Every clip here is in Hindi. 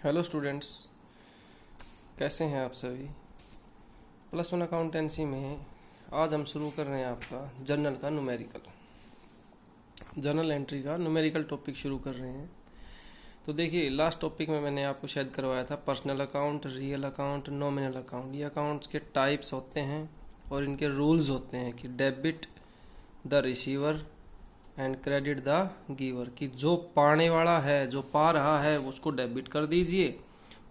हेलो स्टूडेंट्स, कैसे हैं आप सभी। +1 अकाउंटेंसी में आज हम शुरू कर रहे हैं आपका जर्नल एंट्री का न्यूमेरिकल टॉपिक शुरू कर रहे हैं। तो देखिए, लास्ट टॉपिक में मैंने आपको शायद करवाया था personal account, real account, nominal account. ये अकाउंट्स के टाइप्स होते हैं और इनके रूल्स होते हैं कि debit the receiver and credit the giver, कि जो पाने वाला है, जो पा रहा है उसको डेबिट कर दीजिए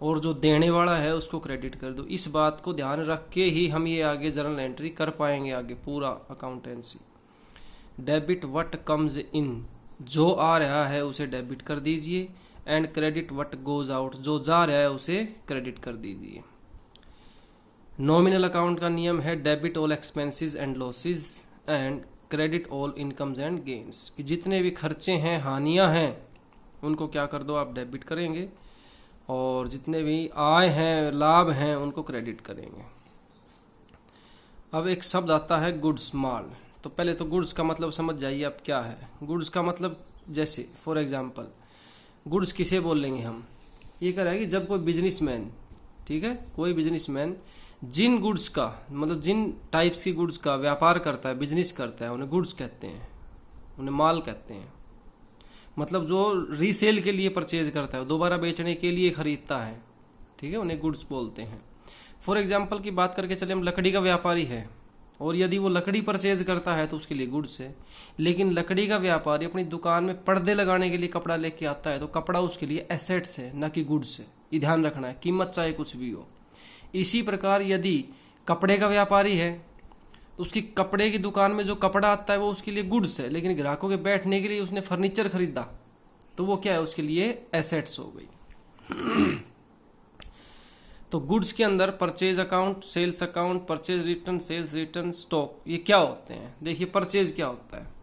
और जो देने वाला है उसको क्रेडिट कर दो। इस बात को ध्यान रख के ही हम ये आगे जर्नल एंट्री कर पाएंगे, आगे पूरा accountancy. Debit what comes in, जो आ रहा है उसे डेबिट कर दीजिए, and credit what goes out, जो जा रहा है उसे क्रेडिट कर दीजिए। नॉमिनल अकाउंट का नियम है debit all expenses and losses and credit all incomes and gains, कि जितने भी खर्चे हैं, हानियां हैं, उनको क्या कर दो, आप डेबिट करेंगे, और जितने भी आय हैं, लाभ हैं, उनको क्रेडिट करेंगे। अब एक शब्द आता है गुड्स, माल। तो पहले तो गुड्स का मतलब समझ जाइए अब क्या है। गुड्स का मतलब, जैसे फॉर एग्जांपल गुड्स किसे बोल लेंगे हम, ये कह रहा है कि जब कोई बिजनेसमैन, ठीक है, कोई बिजनेसमैन जिन गुड्स का, मतलब जिन टाइप्स की गुड्स का व्यापार करता है, बिजनेस करता है, उन्हें गुड्स कहते हैं, उन्हें माल कहते हैं। मतलब जो रीसेल के लिए परचेज करता है, दोबारा बेचने के लिए खरीदता है, ठीक है, उन्हें गुड्स बोलते हैं। फॉर एग्जांपल की बात करके चले, हम लकड़ी का व्यापारी है और यदि वो लकड़ी परचेज करता है तो उसके लिए गुड्स है। लेकिन लकड़ी का व्यापारी अपनी दुकान में पर्दे लगाने के लिए कपड़ा लेके आता है तो कपड़ा उसके लिए एसेट्स है, न कि गुड्स है। ये ध्यान रखना है, कीमत चाहे कुछ भी हो। इसी प्रकार यदि कपड़े का व्यापारी है तो उसकी कपड़े की दुकान में जो कपड़ा आता है वो उसके लिए गुड्स है, लेकिन ग्राहकों के बैठने के लिए उसने फर्नीचर खरीदा तो वो क्या है, उसके लिए एसेट्स हो गई। तो गुड्स के अंदर purchase account, sales account, purchase return, sales return, stock, ये क्या होते हैं। देखिए, परचेज क्या होता है,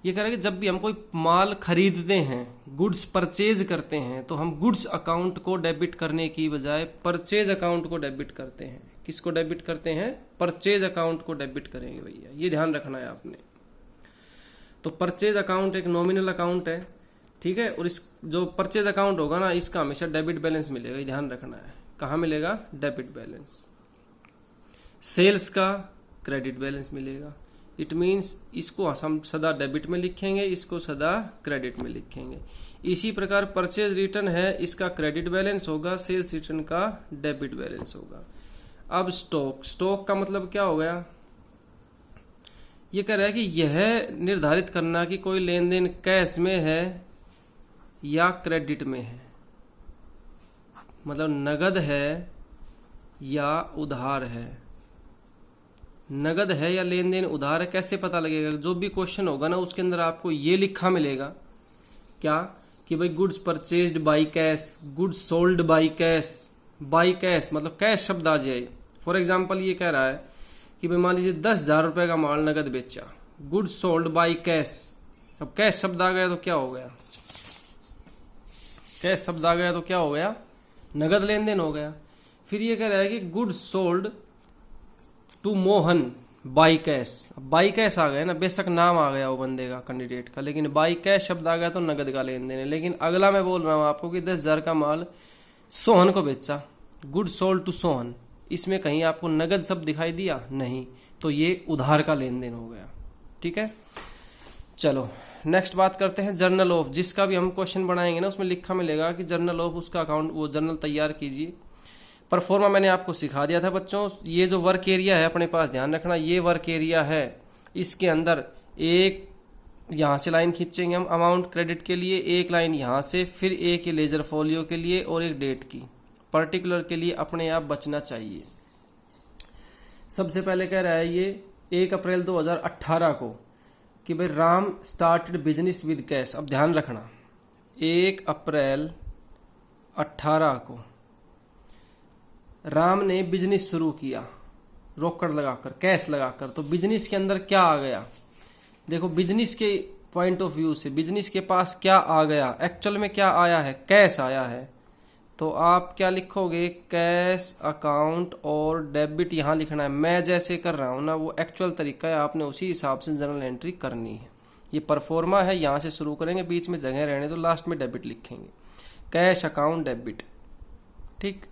ये कह रहा है कि जब भी हम कोई माल खरीदते हैं, गुड्स परचेज करते हैं, तो हम गुड्स अकाउंट को डेबिट करने की बजाय परचेज अकाउंट को डेबिट करते हैं। किसको डेबिट करते हैं, परचेज अकाउंट को डेबिट करेंगे भैया, ये ध्यान रखना है आपने। तो परचेज अकाउंट एक नॉमिनल अकाउंट है, ठीक है, और इस जो परचेज अकाउंट होगा ना, इसका हमेशा डेबिट बैलेंस मिलेगा, ये ध्यान रखना है। कहाँ मिलेगा, डेबिट बैलेंस। सेल्स का क्रेडिट बैलेंस मिलेगा। इट मीन्स इसको हम सदा डेबिट में लिखेंगे, इसको सदा क्रेडिट में लिखेंगे। इसी प्रकार परचेज रिटर्न है, इसका क्रेडिट बैलेंस होगा, सेल्स रिटर्न का डेबिट बैलेंस होगा। अब स्टॉक, स्टॉक का मतलब क्या हो गया, ये कह रहा है कि यह निर्धारित करना कि कोई लेन देन कैश में है या क्रेडिट में है, मतलब नगद है या उधार है। नगद है या लेन देन उधार है, कैसे पता लगेगा। जो भी क्वेश्चन होगा ना, उसके अंदर आपको ये लिखा मिलेगा क्या, कि भाई goods purchased by cash, goods sold by cash. By cash मतलब कैश शब्द आ जाए। फॉर एग्जाम्पल ये कह रहा है कि भाई मान लीजिए 10,000 रुपए का माल नगद बेचा, गुड्स सोल्ड बाई कैश। अब कैश शब्द आ गया तो क्या हो गया, कैश शब्द आ गया तो क्या हो गया, नगद लेन देन हो गया। फिर ये कह रहा है कि goods sold to Mohan by cash. By cash आ गया ना, बेशक नाम आ गया वो बंदे का, कैंडिडेट का, लेकिन बाई कैश शब्द आ गया तो नगद का लेन देन है। लेकिन अगला मैं बोल रहा हूं आपको कि 10,000 का माल सोहन को बेचा, गुड सोल्ड टू सोहन, इसमें कहीं आपको नगद शब्द दिखाई दिया नहीं, तो ये उधार का लेन देन हो गया, ठीक है। चलो नेक्स्ट बात करते हैं जर्नल ऑफ। जिसका भी हम क्वेश्चन बनाएंगे ना, उसमें लिखा मिलेगा कि जर्नल ऑफ, उसका अकाउंट, वो जर्नल तैयार कीजिए। परफॉर्मा मैंने आपको सिखा दिया था बच्चों। ये जो वर्क एरिया है अपने पास, ध्यान रखना, ये वर्क एरिया है, इसके अंदर एक यहाँ से लाइन खींचेंगे हम अमाउंट क्रेडिट के लिए, एक लाइन यहाँ से, फिर एक ये लेजर फोलियो के लिए और एक डेट की, पर्टिकुलर के लिए अपने आप बचना चाहिए। सबसे पहले कह रहा है ये 1 अप्रैल 2018 को कि भाई Ram started business with cash. अब ध्यान रखना, 1 अप्रैल 18 को राम ने बिजनेस शुरू किया, रोकड़ लगाकर, कैश लगाकर। तो बिजनेस के अंदर क्या आ गया, देखो बिजनेस के पॉइंट ऑफ व्यू से बिजनेस के पास क्या आ गया, एक्चुअल में क्या आया है, कैश आया है। तो आप क्या लिखोगे, कैश अकाउंट, और डेबिट यहाँ लिखना है। मैं जैसे कर रहा हूँ ना, वो एक्चुअल तरीका है, आपने उसी हिसाब से जर्नल एंट्री करनी है। ये परफॉर्मा है, यहाँ से शुरू करेंगे, बीच में जगह रहने तो लास्ट में डेबिट लिखेंगे। कैश अकाउंट डेबिट, ठीक।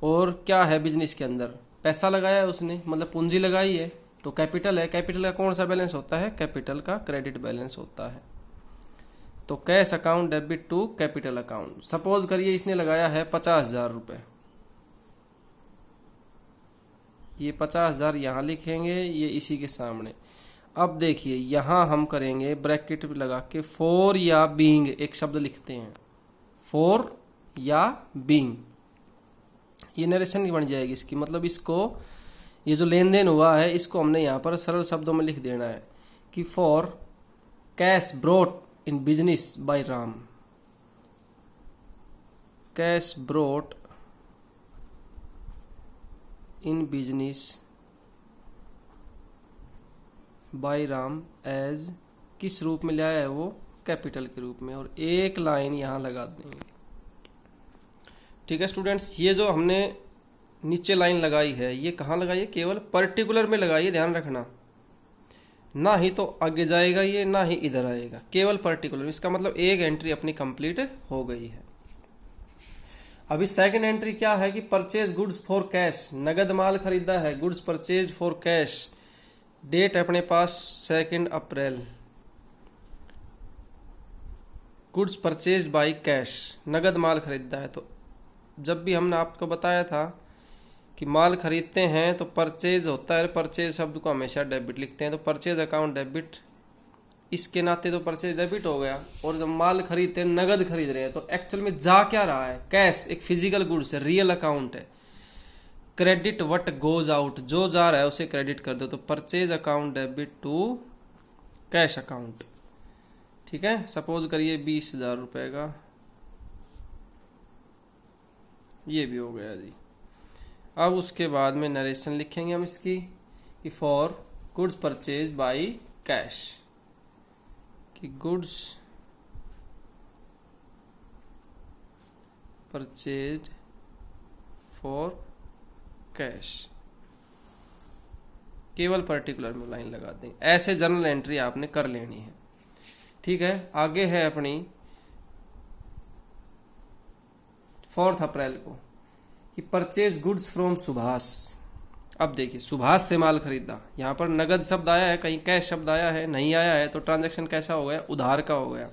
और क्या है बिजनेस के अंदर, पैसा लगाया है उसने, मतलब पूंजी लगाई है, तो कैपिटल है। कैपिटल का कौन सा बैलेंस होता है, कैपिटल का क्रेडिट बैलेंस होता है। तो cash account debit to capital account. Suppose करिए इसने लगाया है 50,000 रुपए, ये 50,000 यहां लिखेंगे, ये इसी के सामने। अब देखिए यहां हम करेंगे ब्रैकेट लगा के फॉर या बीइंग एक शब्द लिखते हैं, फॉर या बीइंग, ये नरेशन बन जाएगी इसकी। मतलब इसको, ये जो लेन देन हुआ है इसको हमने यहां पर सरल शब्दों में लिख देना है कि for cash brought in business by Ram, cash brought in business by Ram as, किस रूप में लाया है वो, कैपिटल के रूप में, और एक लाइन यहां लगा देंगे। ठीक है स्टूडेंट्स, ये जो हमने नीचे लाइन लगाई है ये कहाँ लगाई है, केवल पर्टिकुलर में लगाई है, ध्यान रखना। ना ही तो आगे जाएगा ये, ना ही इधर आएगा, केवल पर्टिकुलर। इसका मतलब एक एंट्री अपनी कंप्लीट हो गई है। अभी सेकंड एंट्री क्या है कि परचेज गुड्स फॉर कैश, नगद माल खरीदा है, goods purchase for cash, date अपने पास 2 April, goods purchase by cash, नगद माल खरीदा है। तो जब भी हमने आपको बताया था कि माल खरीदते हैं तो परचेज होता है, परचेज शब्द को हमेशा डेबिट लिखते हैं, तो परचेज अकाउंट डेबिट, इसके नाते तो परचेज डेबिट हो गया। और जब माल खरीदते हैं, नगद खरीद रहे हैं, तो एक्चुअल में जा क्या रहा है, कैश, एक फिजिकल गुड्स है, रियल अकाउंट है। क्रेडिट व्हाट गोज आउट, जो जा रहा है उसे क्रेडिट कर दो, तो purchase account debit to cash account. ठीक है, सपोज करिए 20,000 रुपए का, ये भी हो गया जी। अब उसके बाद में नरेशन लिखेंगे हम इसकी कि for goods purchase by cash, कि गुड्स परचेज फॉर कैश, केवल पर्टिकुलर में लाइन लगा दें। ऐसे जर्नल एंट्री आपने कर लेनी है। ठीक है, आगे है अपनी 4 अप्रैल को कि परचेज गुड्स फ्रॉम सुभाष। अब देखिए सुभाष से माल खरीदा, यहां पर नगद शब्द आया है, कहीं कैश शब्द आया है, नहीं आया है, तो ट्रांजैक्शन कैसा हो गया, उधार का हो गया।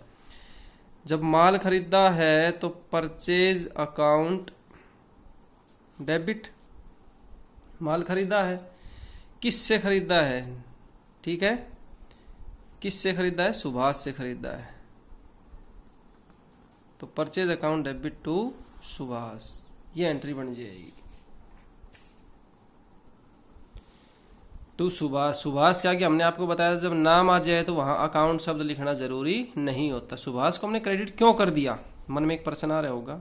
जब माल खरीदा है तो परचेज अकाउंट डेबिट, माल खरीदा है, किससे खरीदा है, ठीक है, किससे खरीदा है, सुभाष से खरीदा है, तो purchase account debit to Subhash, ये एंट्री बन जाएगी टू सुभाष। सुभाष क्या कि हमने आपको बताया था जब नाम आ जाए तो वहां अकाउंट शब्द लिखना जरूरी नहीं होता। सुभाष को हमने क्रेडिट क्यों कर दिया, मन में एक प्रश्न आ रहा होगा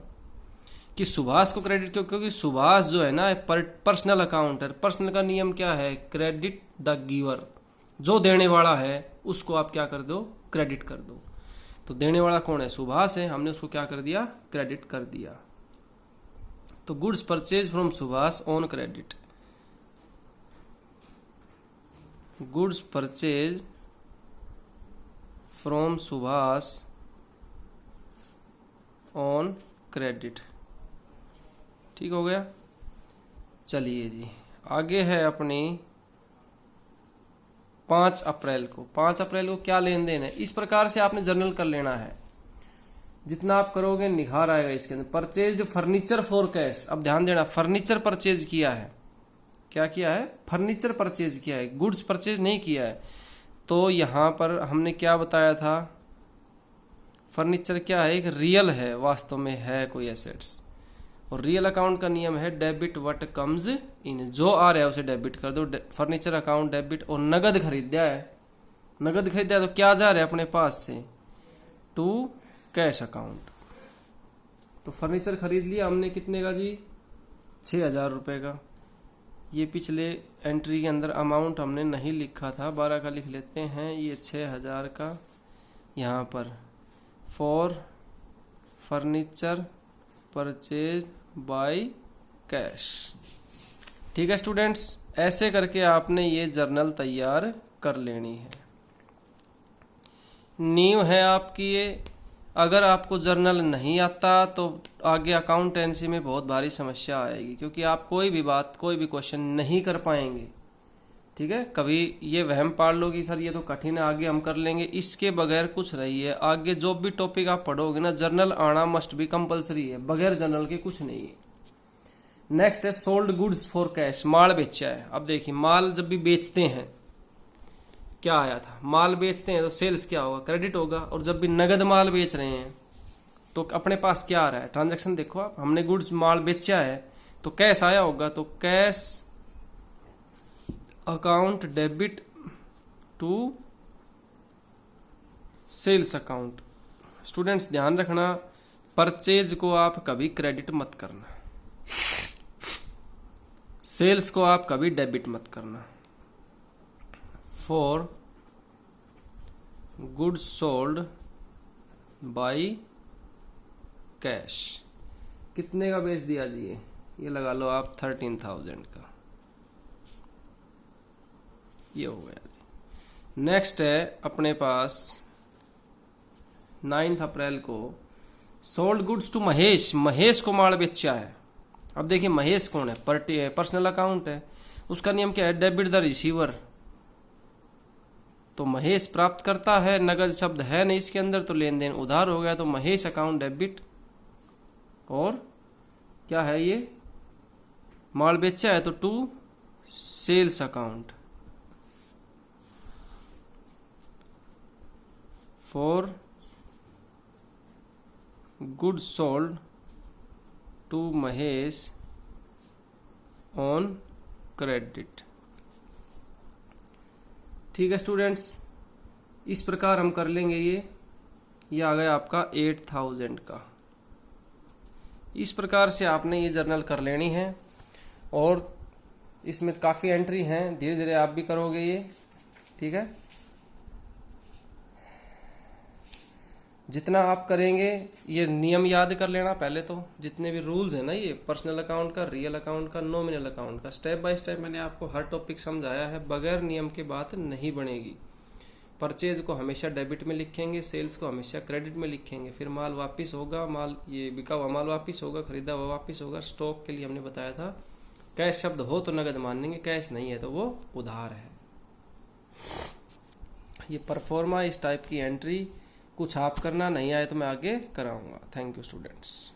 कि सुभाष को क्रेडिट क्यों, क्योंकि सुभाष जो है ना पर्सनल अकाउंट है। पर्सनल का नियम क्या है, क्रेडिट द गिवर, जो देने वाला है उसको आप क्या कर दो, क्रेडिट कर दो। तो देने वाला कौन है, सुभाष है, हमने उसको क्या कर दिया, क्रेडिट कर दिया। तो goods purchase from Subhash on credit, goods purchase from Subhash on credit. ठीक हो गया। चलिए जी, आगे है अपनी 5 अप्रैल को। 5 अप्रैल को क्या लेन देन है, इस प्रकार से आपने जर्नल कर लेना है। जितना आप करोगे निखार आएगा इसके अंदर। परचेज फर्नीचर फॉर कैश, अब ध्यान देना, फर्नीचर परचेज किया है, क्या किया है, फर्नीचर परचेज किया है, गुड्स परचेज नहीं किया है। तो यहां पर हमने क्या बताया था, फर्नीचर क्या है, एक रियल है, वास्तव में है कोई एसेट्स। और रियल अकाउंट का नियम है डेबिट व्हाट कम्स इन, जो आ रहा है उसे डेबिट कर दो। फर्नीचर अकाउंट डेबिट, और नगद खरीदा है, नगद खरीदा है तो क्या जा रहा है अपने पास से, टू कैश अकाउंट। तो फर्नीचर खरीद लिया हमने कितने का जी, 6,000 रुपए का। ये पिछले एंट्री के अंदर अमाउंट हमने नहीं लिखा था, 12 का लिख लेते हैं। ये 6,000 का यहाँ पर for furniture purchase by cash. ठीक है स्टूडेंट्स, ऐसे करके आपने ये जर्नल तैयार कर लेनी है। नींव है आपकी ये। अगर आपको जर्नल नहीं आता तो आगे अकाउंटेंसी में बहुत भारी समस्या आएगी, क्योंकि आप कोई भी बात, कोई भी क्वेश्चन नहीं कर पाएंगे। ठीक है, कभी ये वहम पाल लो कि सर ये तो कठिन है, आगे हम कर लेंगे, इसके बगैर कुछ नहीं है। आगे जो भी टॉपिक आप पढ़ोगे ना, जर्नल आना मस्ट भी कंपलसरी है, बगैर जर्नल के कुछ नहीं है। नेक्स्ट है सोल्ड गुड्स फॉर कैश, माल बेचा है। अब देखिए, माल जब भी बेचते हैं क्या आया था, माल बेचते हैं तो सेल्स क्या होगा, क्रेडिट होगा। और जब भी नगद माल बेच रहे हैं तो अपने पास क्या आ रहा है, ट्रांजैक्शन देखो आप, हमने गुड्स माल बेचा है तो कैश आया होगा, तो cash account debit to sales account. Students ध्यान रखना, परचेज को आप कभी क्रेडिट मत करना, सेल्स को आप कभी डेबिट मत करना। For goods sold by cash, कितने का बेच दिया जी, ये लगा लो आप 13,000 का, ये हो गया जी। नेक्स्ट है अपने पास 9 अप्रैल को sold goods to Mahesh, Mahesh को माल बेचा है। अब देखिए महेश कौन है, पर्सनल अकाउंट है, उसका नियम क्या है, डेबिट द रिसीवर। तो महेश प्राप्त करता है, नगद शब्द है नहीं इसके अंदर, तो लेन देन उधार हो गया, तो महेश अकाउंट डेबिट। और क्या है ये, माल बेचा है तो to sales account for goods sold to Mahesh on credit. ठीक है स्टूडेंट्स, इस प्रकार हम कर लेंगे। ये आ गया आपका 8,000 का। इस प्रकार से आपने ये जर्नल कर लेनी है, और इसमें काफ़ी एंट्री हैं, धीरे धीरे आप भी करोगे ये। ठीक है, जितना आप करेंगे ये नियम याद कर लेना पहले तो, जितने भी रूल्स है ना, ये पर्सनल अकाउंट का, रियल अकाउंट का, नॉमिनल अकाउंट का, स्टेप बाय स्टेप मैंने आपको हर टॉपिक समझाया है, बगैर नियम के बात नहीं बनेगी। परचेज को हमेशा डेबिट में लिखेंगे, सेल्स को हमेशा क्रेडिट में लिखेंगे, फिर माल वापस होगा, माल ये बिका हुआ माल वापस होगा, खरीदा हुआ वापस होगा। स्टॉक के लिए हमने बताया था कैश शब्द हो तो नगद मानेंगे, कैश नहीं है तो वो उधार है। ये परफॉर्मा इस टाइप की एंट्री कुछ आप करना, नहीं आए तो मैं आगे कराऊंगा। Thank you students.